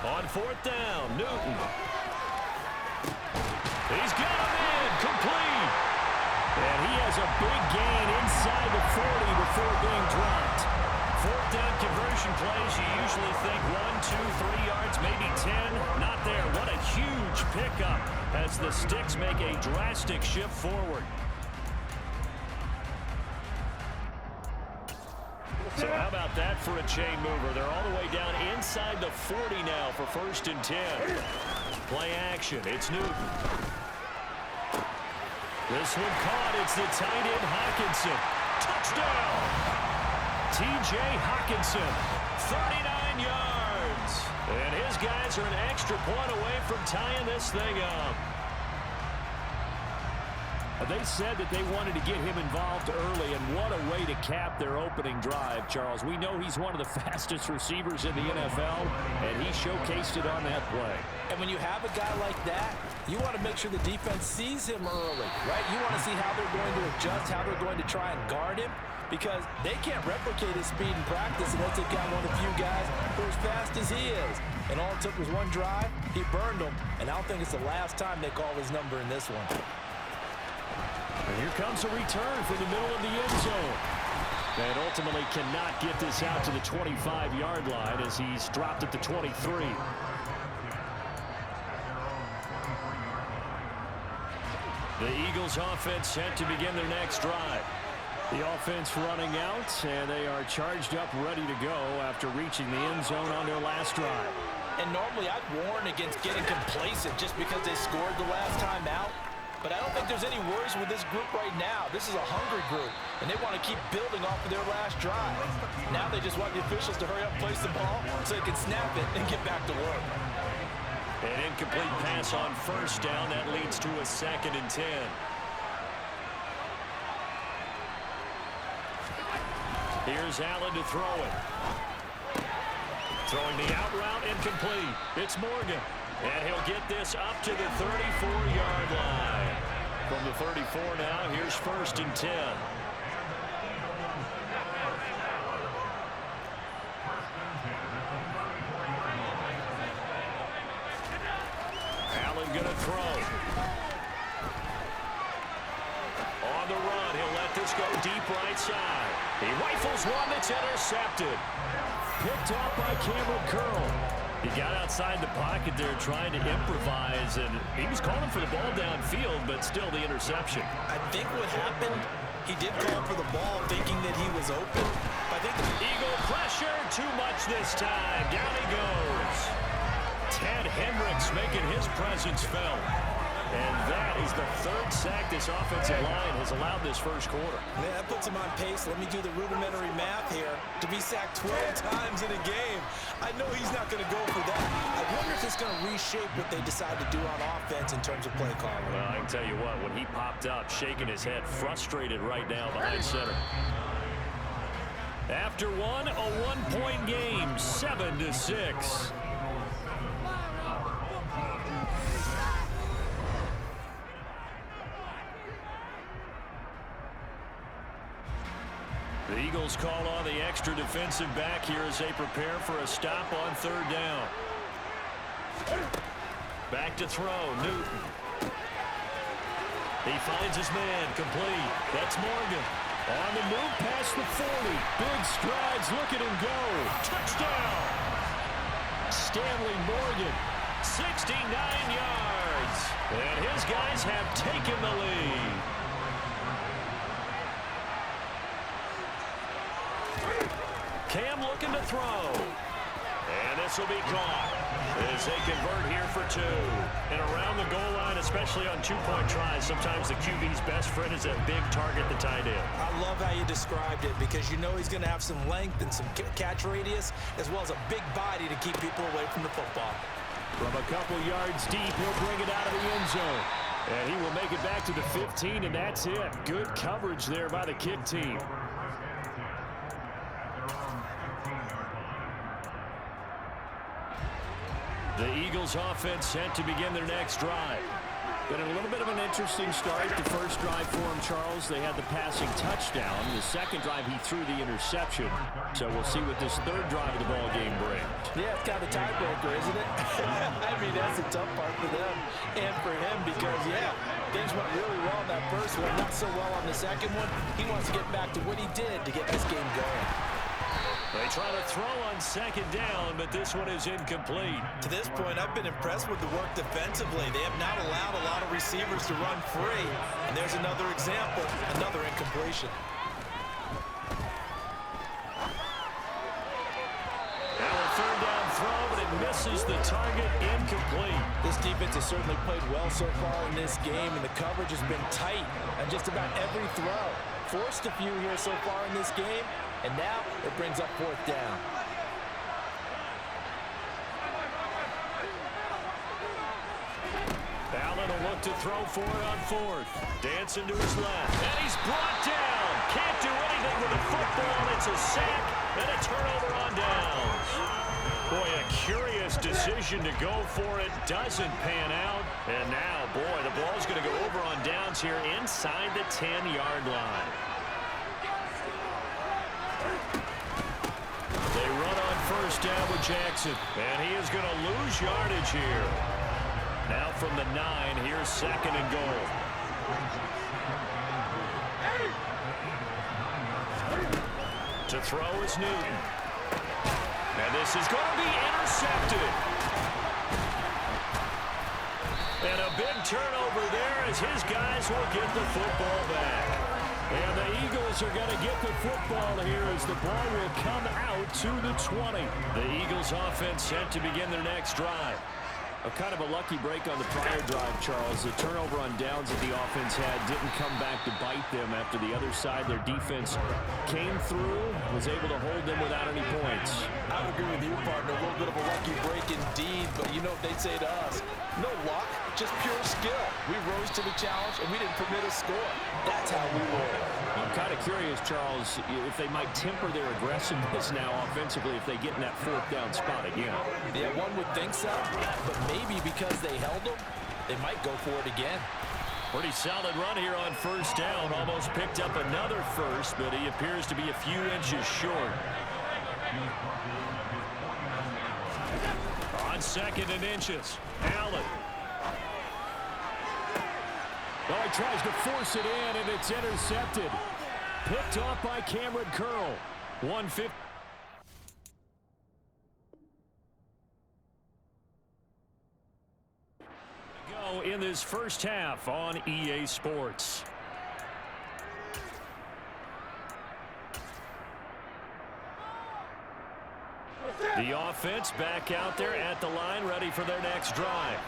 On fourth down, Newton. He's got him in, complete. And he has a big gain inside the 40 before being dropped. Fourth down conversion plays, you usually think 1, 2, 3 yards, maybe 10. Not there. What a huge pickup as the Sticks make a drastic shift forward. So how about that for a chain mover? They're all the way down inside the 40 now for 1st and 10. Play action. It's Newton. This one caught. It's the tight end Hockenson. Touchdown! T.J. Hockenson, 39 yards. And his guys are an extra point away from tying this thing up. They said that they wanted to get him involved early, and what a way to cap their opening drive, Charles. We know he's one of the fastest receivers in the NFL, and he showcased it on that play. And when you have a guy like that, you want to make sure the defense sees him early, right? You want to see how they're going to adjust, how they're going to try and guard him, because they can't replicate his speed in practice unless they've got one of the few guys who are as fast as he is. And all it took was one drive. He burned them, and I don't think it's the last time they call his number in this one. And here comes a return from the middle of the end zone. And ultimately cannot get this out to the 25-yard line as he's dropped at the 23. The Eagles offense set to begin their next drive. The offense running out, and they are charged up, ready to go after reaching the end zone on their last drive. And normally I'd warn against getting complacent just because they scored the last time out. But I don't think there's any worries with this group right now. This is a hungry group, and they want to keep building off of their last drive. Now they just want the officials to hurry up and place the ball so they can snap it and get back to work. An incomplete pass on 1st down. That leads to a 2nd and 10. Here's Allen to throw it. Throwing the out route, incomplete. It's Morgan. And he'll get this up to the 34-yard line. From the 34 now, here's 1st and 10. Allen going to throw. On the run, he'll let this go deep right side. He rifles one that's intercepted. Picked off by Cameron Curl. He got outside the pocket there trying to improvise, and he was calling for the ball downfield, but still the interception. I think what happened, he did call for the ball thinking that he was open. I think the Eagle pressure, too much this time. Down he goes. Ted Hendricks making his presence felt. And that is the 3rd sack this offensive line has allowed this first quarter. Man, that puts him on pace. Let me do the rudimentary math here. To be sacked 12 times in a game, I know he's not going to go for that. I wonder if it's going to reshape what they decide to do on offense in terms of play calling. Well, I can tell you what, when he popped up, shaking his head, frustrated right now behind center. After one, a one-point game, 7-6. The Eagles call on the extra defensive back here as they prepare for a stop on 3rd down. Back to throw, Newton. He finds his man, complete. That's Morgan. On the move past the 40. Big strides, look at him go. Touchdown! Stanley Morgan, 69 yards. And his guys have taken the lead. Cam looking to throw. And this will be caught as they convert here for 2. And around the goal line, especially on 2-point tries, sometimes the QB's best friend is that big target, the tight end. I love how you described it because you know he's going to have some length and some catch radius as well as a big body to keep people away from the football. From a couple yards deep, he'll bring it out of the end zone. And he will make it back to the 15, and that's it. Good coverage there by the kick team. The Eagles offense set to begin their next drive. Been a little bit of an interesting start. The first drive for him, Charles, they had the passing touchdown. The second drive, he threw the interception. So we'll see what this third drive of the ball game brings. Yeah, it's kind of a tiebreaker, isn't it? I mean, that's the tough part for them and for him because, yeah, things went really well in that first one, not so well on the second one. He wants to get back to what he did to get this game going. They try to throw on second down, but this one is incomplete. To this point, I've been impressed with the work defensively. They have not allowed a lot of receivers to run free. And there's another example, another incompletion. Now a third down throw, but it misses the target, incomplete. This defense has certainly played well so far in this game, and the coverage has been tight on just about every throw. Forced a few here so far in this game. And now it brings up fourth down. Allen will look to throw for it on fourth. Dancing to his left. And he's brought down. Can't do anything with the football. It's a sack and a turnover on downs. Boy, a curious decision to go for it. Doesn't pan out. And now, boy, the ball's going to go over on downs here inside the 10-yard line. They run on first down with Jackson, and he is going to lose yardage here. Now from the 9, here's second and goal. To throw is Newton. And this is going to be intercepted. And a big turnover there as his guys will get the football back. And the Eagles are going to get the football here as the ball will come out to the 20. The Eagles offense set to begin their next drive. A kind of a lucky break on the prior drive, Charles. The turnover on downs that the offense had didn't come back to bite them after the other side. Their defense came through, was able to hold them without any points. I would agree with you, partner. A little bit of a lucky break indeed, but you know what they'd say to us? No luck, just pure skill. We rose to the challenge, and we didn't permit a score. That's how we roll. I'm kind of curious, Charles, if they might temper their aggressiveness now offensively if they get in that fourth down spot again. Yeah, one would think so, but maybe because they held them, they might go for it again. Pretty solid run here on first down. Almost picked up another first, but he appears to be a few inches short. On second and inches, Allen. Oh, he tries to force it in, and it's intercepted. Picked off by Cameron Curl. 150. Go in this first half on EA Sports. The offense back out there at the line, ready for their next drive.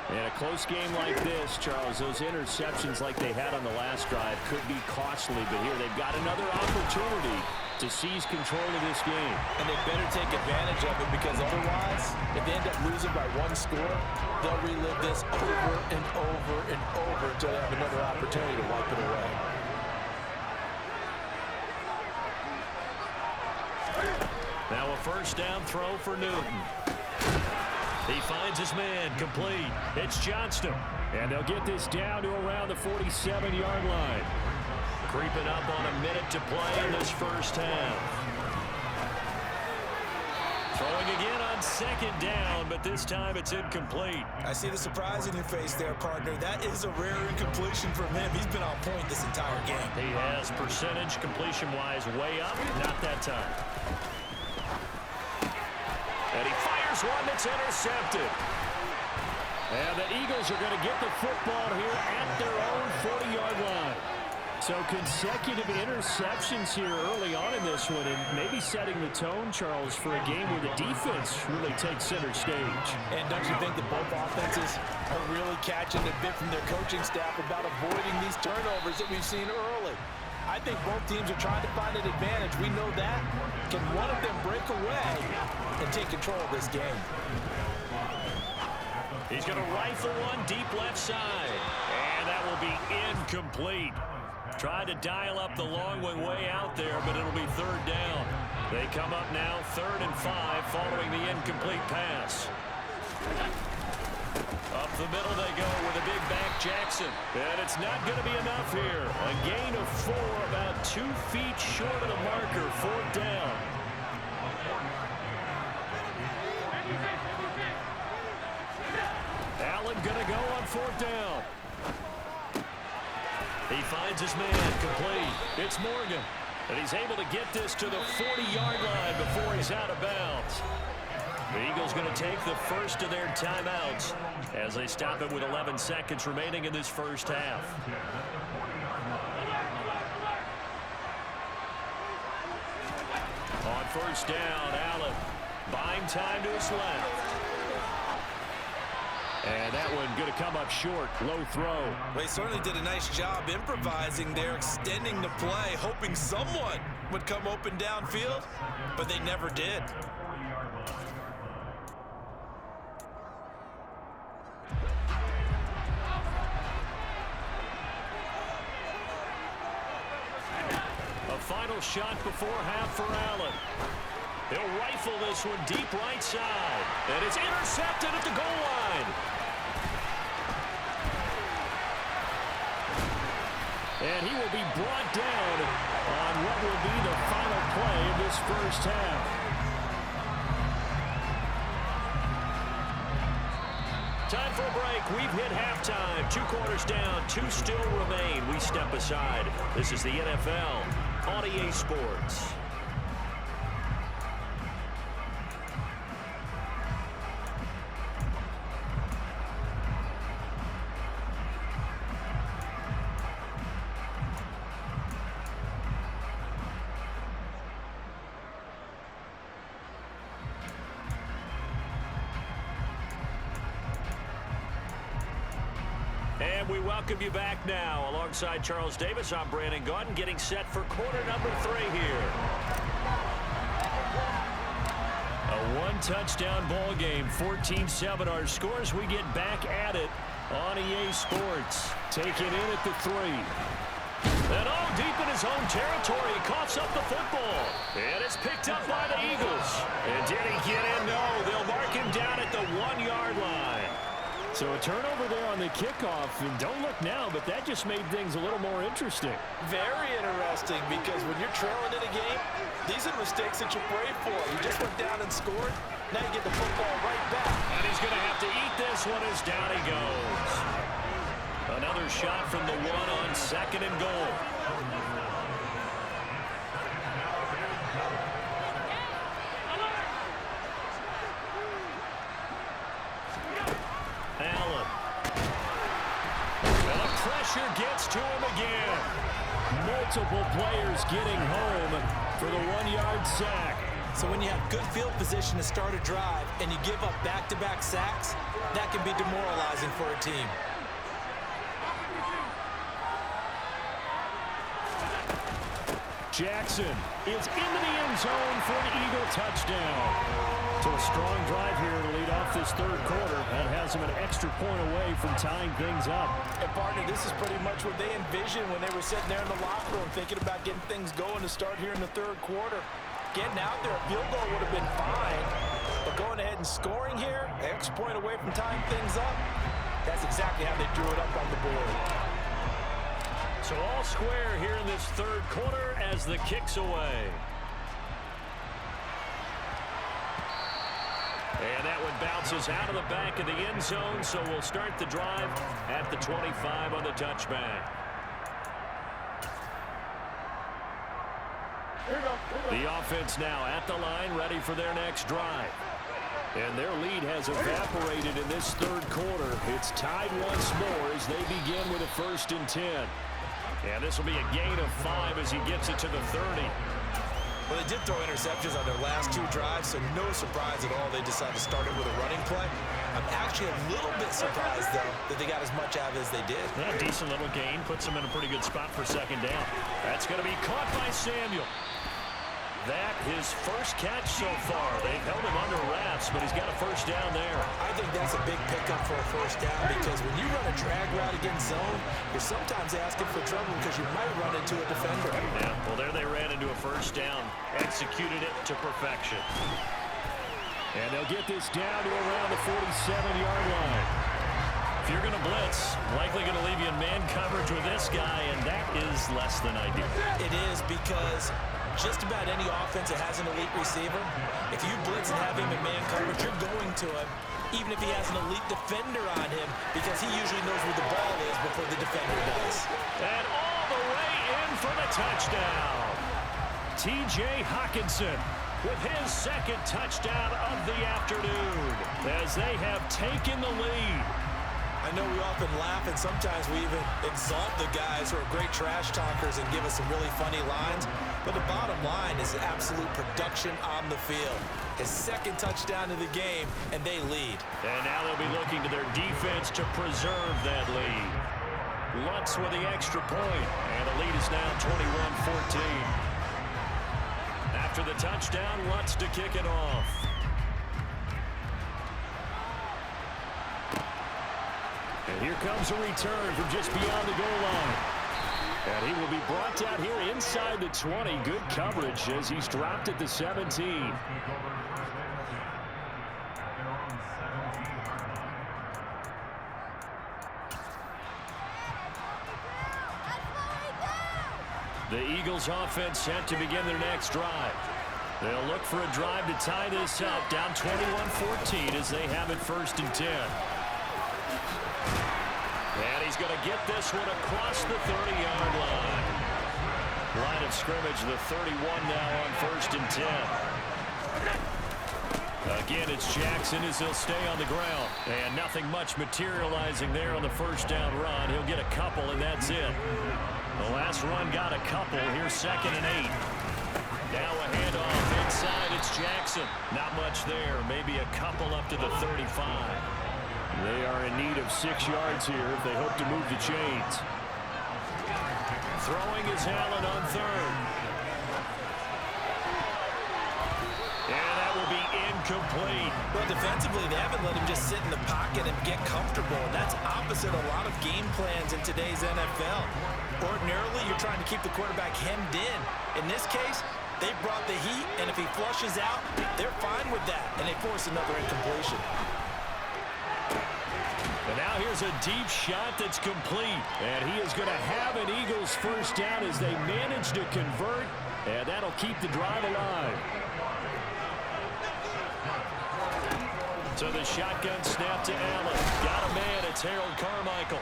In a close game like this, Charles, those interceptions like they had on the last drive could be costly, but here they've got another opportunity to seize control of this game. And they better take advantage of it because otherwise, if they end up losing by one score, they'll relive this over and over and over until they have another opportunity to wipe it away. Now a first down throw for Newton. He finds his man, complete. It's Johnston. And they'll get this down to around the 47-yard line. Creeping up on a minute to play in this first half. Throwing again on second down, but this time it's incomplete. I see the surprise in your face there, partner. That is a rare incompletion from him. He's been on point this entire game. He has percentage completion-wise way up, not that time. And he fires one that's intercepted. And the Eagles are going to get the football here at their own 40-yard line. So consecutive interceptions here early on in this one, and maybe setting the tone, Charles, for a game where the defense really takes center stage. And don't you think that both offenses are really catching the bit from their coaching staff about avoiding these turnovers that we've seen early? I think both teams are trying to find an advantage. We know that. Can one of them break away and take control of this game? He's going to rifle one deep left side. And that will be incomplete. Tried to dial up the long one way out there, but it'll be third down. They come up now 3rd and 5 following the incomplete pass. Up the middle they go with a big back Jackson. And it's not going to be enough here. A gain of 4, about 2 feet short of the marker. 4th down. Allen going to go on 4th down. He finds his man complete. It's Morgan. And he's able to get this to the 40-yard line before he's out of bounds. The Eagles going to take the first of their timeouts as they stop it with 11 seconds remaining in this first half. On 1st down, Allen buying time to his left. And that one going to come up short. Low throw. Well, he certainly did a nice job improvising there, extending the play, hoping someone would come open downfield, but they never did. A final shot before half for Allen. He'll rifle this one deep right side. And it's intercepted at the goal line. And he will be brought down on what will be the final play of this first half. Time for a break. We've hit halftime. 2 quarters down. 2 still remain. We step aside. This is the NFL on EA Sports. And we welcome you back now. Alongside Charles Davis, I'm Brandon Gaudin, getting set for quarter number 3 here. A 1-touchdown ball game, 14-7 our scores. We get back at it on EA Sports. Taking in at the 3. And deep in his own territory, he coughs up the football. And it's picked up by the Eagles. And did he get in? No, they'll mark him down at the 1-yard line. So a turnover there on the kickoff, and don't look now, but that just made things a little more interesting. Very interesting, because when you're trailing in a game, these are mistakes that you pray for. You just went down and scored. Now you get the football right back. And he's going to have to eat this one as down he goes. Another shot from the 1 on 2nd and goal. Pressure gets to him again. Multiple players getting home for the 1-yard sack. So when you have good field position to start a drive and you give up back-to-back sacks, that can be demoralizing for a team. Jackson is into the end zone for an Eagle touchdown. So a strong drive here to lead off this 3rd quarter. That has them an extra point away from tying things up. And partner, this is pretty much what they envisioned when they were sitting there in the locker room thinking about getting things going to start here in the 3rd quarter. Getting out there, a field goal would have been fine. But going ahead and scoring here, extra point away from tying things up, that's exactly how they drew it up on the board. So all square here in this 3rd quarter as the kick's away. And that one bounces out of the back of the end zone, so we'll start the drive at the 25 on the touchback. The offense now at the line, ready for their next drive. And their lead has evaporated in this 3rd quarter. It's tied once more as they begin with a 1st and 10. And this will be a gain of 5 as he gets it to the 30. Well, they did throw interceptions on their last 2 drives, so no surprise at all they decided to start it with a running play. I'm actually a little bit surprised, though, that they got as much out of it as they did. Yeah, decent little gain. Puts them in a pretty good spot for 2nd down. That's going to be caught by Samuel. That his first catch so far. They've held him under wraps, but he's got a 1st down there. I think that's a big pickup for a 1st down, because when you run a drag route against zone, you're sometimes asking for trouble because you might run into a defender. Yeah, well, there they ran into a 1st down. Executed it to perfection. And they'll get this down to around the 47-yard line. If you're going to blitz, likely going to leave you in man coverage with this guy, and that is less than ideal. It is, because just about any offense that has an elite receiver, if you blitz and have him in man coverage, you're going to him, even if he has an elite defender on him, because he usually knows where the ball is before the defender does. And all the way in for the touchdown. T.J. Hockenson with his second touchdown of the afternoon as they have taken the lead. I know we often laugh, and sometimes we even exalt the guys who are great trash talkers and give us some really funny lines. But the bottom line is absolute production on the field. His second touchdown of the game, and they lead. And now they'll be looking to their defense to preserve that lead. Lutz with the extra point, and the lead is now 21-14. After the touchdown, Lutz to kick it off. And here comes a return from just beyond the goal line. And he will be brought down here inside the 20. Good coverage as he's dropped at the 17. The Eagles offense set to begin their next drive. They'll look for a drive to tie this up, down 21-14 as they have it 1st and 10. And he's going to get this one across the 30-yard line. Line of scrimmage, the 31 now on 1st and 10. Again, it's Jackson as he'll stay on the ground. And nothing much materializing there on the first down run. He'll get a couple, and that's it. The last run got a couple. Here's 2nd and 8. Now a handoff inside. It's Jackson. Not much there. Maybe a couple up to the 35. They are in need of 6 yards here if they hope to move the chains. Throwing is Allen on 3rd. And that will be incomplete. Well, defensively, they haven't let him just sit in the pocket and get comfortable. And that's opposite a lot of game plans in today's NFL. Ordinarily, you're trying to keep the quarterback hemmed in. In this case, they brought the heat, and if he flushes out, they're fine with that, and they force another incompletion. And now here's a deep shot that's complete. And he is going to have an Eagles first down as they manage to convert. And that'll keep the drive alive. So the shotgun snap to Allen. Got a man. It's Harold Carmichael.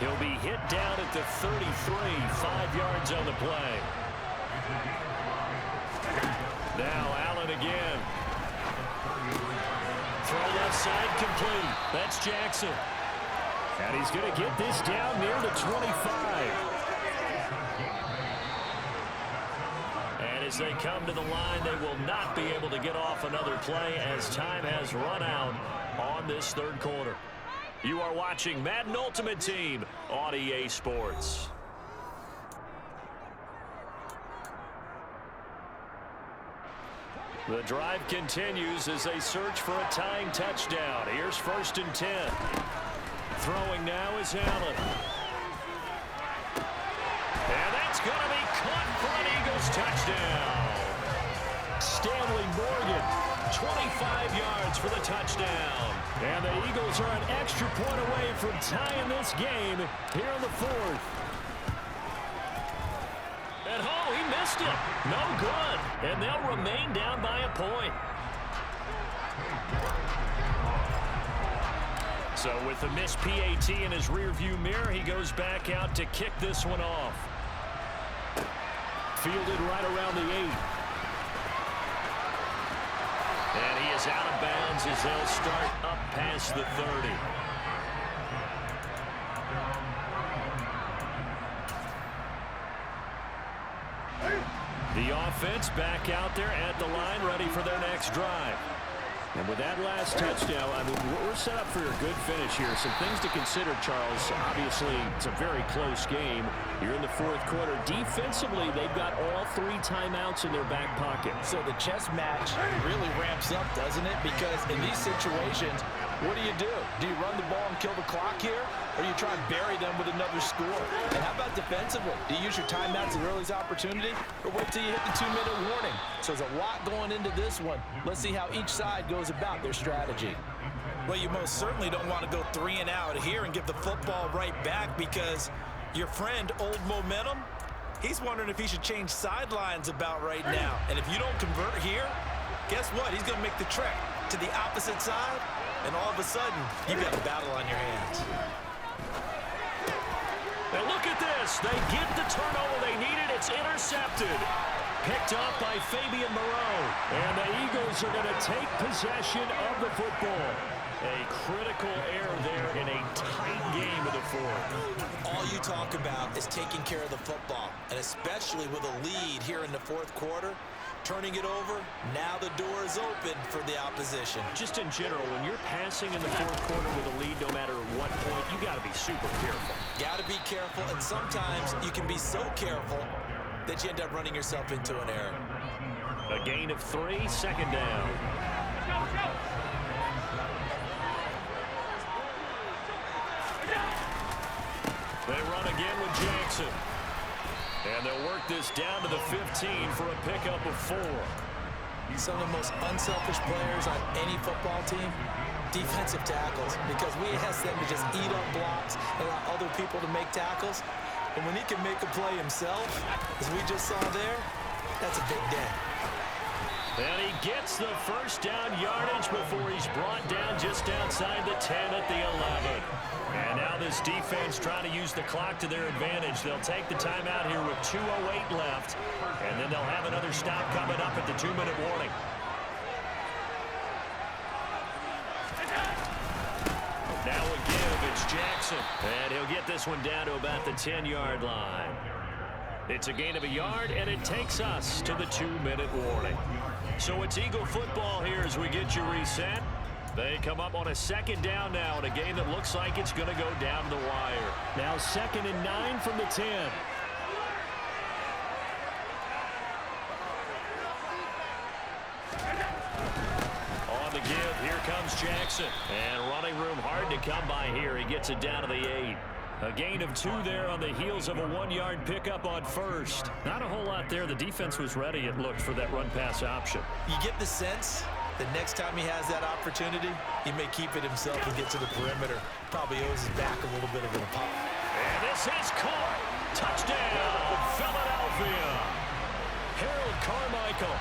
He'll be hit down at the 33, 5 yards on the play. Now Allen again. Throw left side complete. That's Jackson. And he's going to get this down near the 25. And as they come to the line, they will not be able to get off another play as time has run out on this 3rd quarter. You are watching Madden Ultimate Team on EA Sports. The drive continues as they search for a tying touchdown. Here's 1st and 10. Throwing now is Allen. And that's going to be caught for an Eagles touchdown. Stanley Morgan, 25 yards for the touchdown. And the Eagles are an extra point away from tying this game here in the 4th. And oh, he missed it. No good. And they'll remain down by a point. So with the missed PAT in his rearview mirror, he goes back out to kick this one off. Fielded right around the 8. And he is out of bounds as they'll start up past the 30. The offense back out there at the line, ready for their next drive. And with that last touchdown, I mean, we're set up for a good finish here. Some things to consider, Charles. Obviously, it's a very close game. You're in the 4th quarter. Defensively, they've got all 3 timeouts in their back pocket. So the chess match really ramps up, doesn't it? Because in these situations, what do? Do you run the ball and kill the clock here? Or do you try and bury them with another score? And how about defensively? Do you use your timeouts at earliest opportunity? Or wait till you hit the 2-minute warning? So there's a lot going into this one. Let's see how each side goes about their strategy. Well, you most certainly don't want to go 3 and out here and give the football right back, because your friend, Old Momentum, he's wondering if he should change sidelines about right now. And if you don't convert here, guess what? He's going to make the trek to the opposite side, and all of a sudden, you've got a battle on your hands. And look at this. They get the turnover they needed. It's intercepted. Picked off by Fabian Moreau. And the Eagles are going to take possession of the football. A critical error there in a tight game of the fourth. All you talk about is taking care of the football, and especially with a lead here in the fourth quarter, turning it over, now the door is open for the opposition. Just in general, when you're passing in the fourth quarter with a lead, no matter what point, you got to be super careful. Got to be careful, and sometimes you can be so careful that you end up running yourself into an error. A gain of 3, second down. They run again with Jackson. And they'll work this down to the 15 for a pickup of 4. Some of the most unselfish players on any football team, defensive tackles, because we ask them to just eat up blocks and allow other people to make tackles. And when he can make a play himself, as we just saw there, that's a big day. And he gets the first down yardage before he's brought down just outside the 10 at the 11. And now this defense trying to use the clock to their advantage. They'll take the timeout here with 2:08 left. And then they'll have another stop coming up at the 2-minute warning. Now a give, it's Jackson. And he'll get this one down to about the 10-yard line. It's a gain of 1 yard, and it takes us to the 2-minute warning. So it's Eagle football here as we get you reset. They come up on a second down now in a game that looks like it's going to go down the wire. Now 2nd and 9 from the 10. On the give, here comes Jackson. And running room hard to come by here. He gets it down to the 8. A gain of 2 there on the heels of a 1-yard pickup on first. Not a whole lot there. The defense was ready, it looked, for that run-pass option. You get the sense that next time he has that opportunity, he may keep it himself and get to the perimeter. Probably owes his back a little bit of an pop. And this is caught. Touchdown, Philadelphia. Harold Carmichael,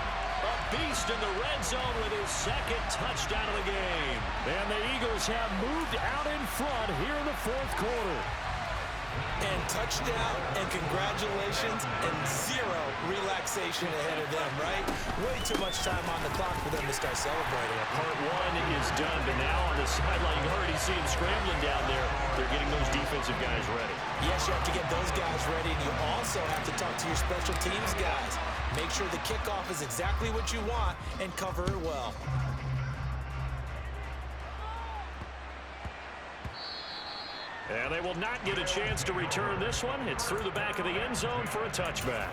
a beast in the red zone with his 2nd touchdown of the game. And the Eagles have moved out in front here in the fourth quarter. And touchdown, and congratulations, and 0 relaxation ahead of them, right? Way too much time on the clock for them to start celebrating. Part 1 is done, but now on the sideline, you already see him scrambling down there. They're getting those defensive guys ready. Yes, you have to get those guys ready, and you also have to talk to your special teams guys. Make sure the kickoff is exactly what you want and cover it well. And they will not get a chance to return this one. It's through the back of the end zone for a touchback.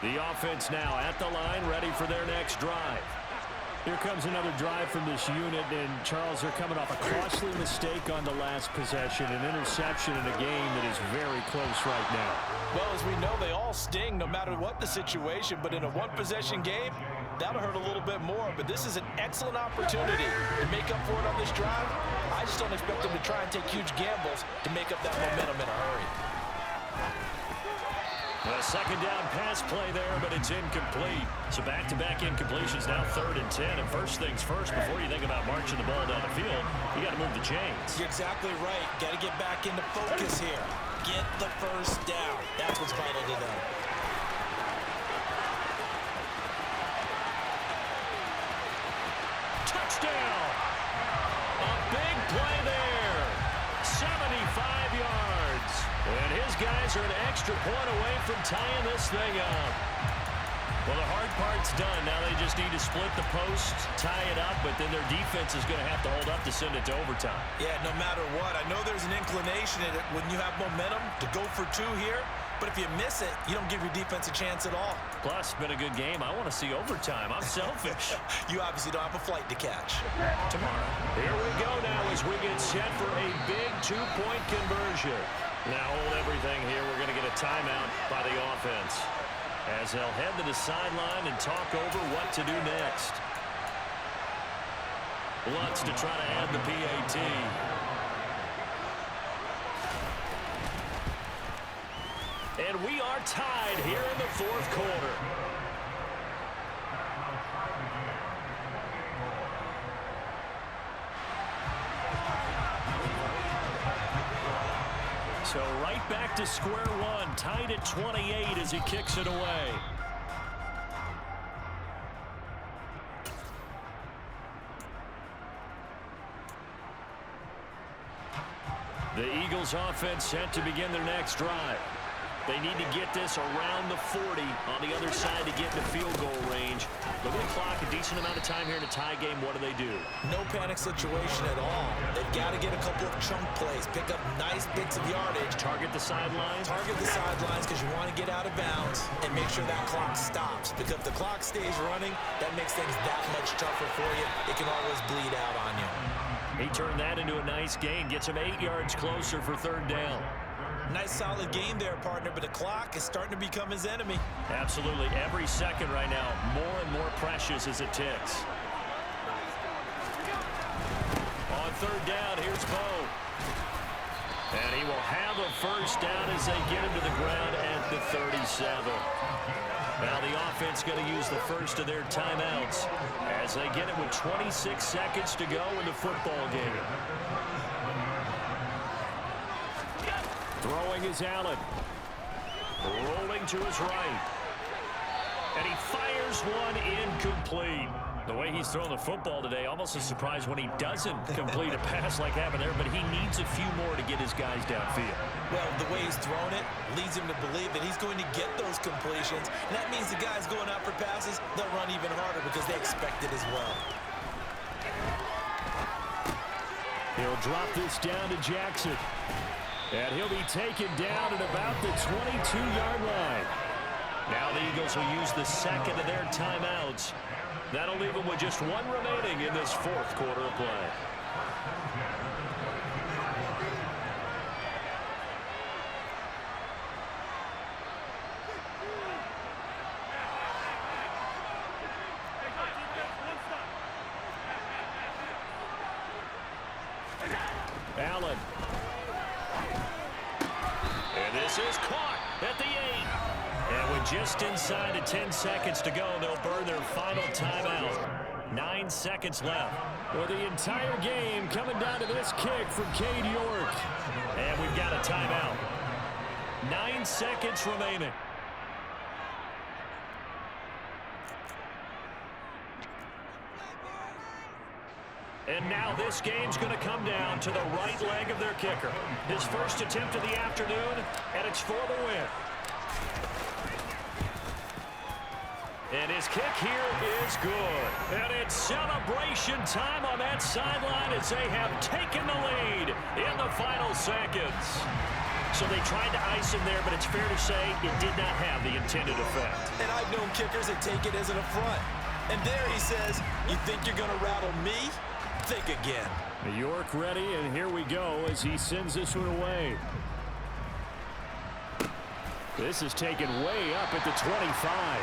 The offense now at the line, ready for their next drive. Here comes another drive from this unit, and Charles, they're coming off a costly mistake on the last possession, an interception in a game that is very close right now. Well, as we know, they all sting no matter what the situation, but in a one-possession game, that'll hurt a little bit more, but this is an excellent opportunity to make up for it on this drive. I just don't expect them to try and take huge gambles to make up that momentum in a hurry. A second down pass play there, but it's incomplete. So back-to-back incompletions, now 3rd and 10. And first things first, before you think about marching the ball down the field, you got to move the chains. You're exactly right. Got to get back into focus here. Get the first down. That's what's vital to them. Touchdown! A big play there. 75 yards. And his guys are an extra point away from tying this thing up. Well, the hard part's done. Now they just need to split the post, tie it up, but then their defense is going to have to hold up to send it to overtime. Yeah, no matter what. I know there's an inclination in it when you have momentum to go for 2 here, but if you miss it, you don't give your defense a chance at all. Plus, it's been a good game. I want to see overtime. I'm selfish. You obviously don't have a flight to catch. Tomorrow. Here we go now as we get set for a big 2-point conversion. Now hold everything here. We're going to get a timeout by the offense. as they'll head to the sideline and talk over what to do next. Lutz to try to add the PAT. And we are tied here in the fourth quarter. So right back to square one, tied at 28 as he kicks it away. The Eagles offense set to begin their next drive. They need to get this around the 40 on the other side to get in the field goal range. Look at the clock, a decent amount of time here in a tie game. What do? No panic situation at all. They've got to get a couple of chunk plays, pick up nice bits of yardage. Target the sidelines? Target the sidelines because you want to get out of bounds and make sure that clock stops. Because if the clock stays running, that makes things that much tougher for you. It can always bleed out on you. He turned that into a nice gain, gets him 8 yards closer for third down. Nice solid game there, partner, but the clock is starting to become his enemy. Absolutely. Every second right now, more and more precious as it ticks. On third down, here's Bo. And he will have a first down as they get him to the ground at the 37. Now the offense going to use the first of their timeouts as they get it with 26 seconds to go in the football game. Throwing is Allen. Rolling to his right. And he fires one incomplete. The way he's throwing the football today, almost a surprise when he doesn't complete a pass like happened there, but he needs a few more to get his guys downfield. Well, the way he's thrown it leads him to believe that he's going to get those completions. And that means the guys going out for passes, they'll run even harder because they expect it as well. He'll drop this down to Jackson. And he'll be taken down at about the 22-yard line. Now the Eagles will use the second of their timeouts. That'll leave them with just one remaining in this fourth quarter of play. Allen. And this is caught at the 8. And with just inside of 10 seconds to go, they'll burn their final timeout. 9 seconds left. Well, the entire game coming down to this kick from Cade York. And we've got a timeout. 9 seconds remaining. And now this game's going to come down to the right leg of their kicker. His first attempt of the afternoon, and it's for the win. And his kick here is good. And it's celebration time on that sideline as they have taken the lead in the final seconds. So they tried to ice him there, but it's fair to say it did not have the intended effect. And I've known kickers that take it as an affront. And there he says, you think you're going to rattle me? Think again. York ready, and here we go as he sends this one away. This is taken way up at the 25.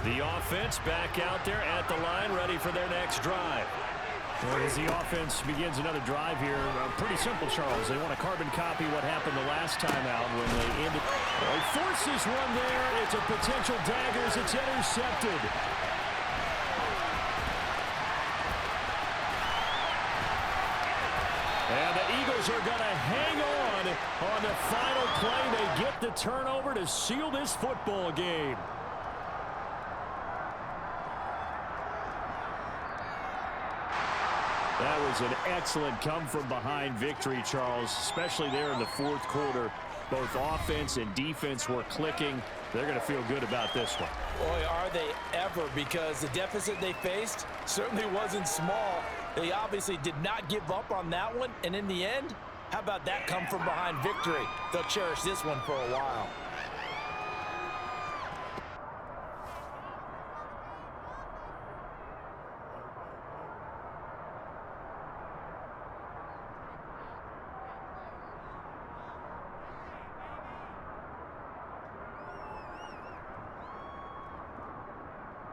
The offense back out there at the line, ready for their next drive. Well, as the offense begins another drive here, pretty simple, Charles. They want to carbon copy what happened the last time out when they ended. Well, he forces one there. It's a potential dagger as it's intercepted. And the Eagles are going to hang on the final play. They get the turnover to seal this football game. That was an excellent come-from-behind victory, Charles, especially there in the fourth quarter. Both offense and defense were clicking. They're going to feel good about this one. Boy, are they ever, because the deficit they faced certainly wasn't small. They obviously did not give up on that one, and in the end, how about that come-from-behind victory? They'll cherish this one for a while.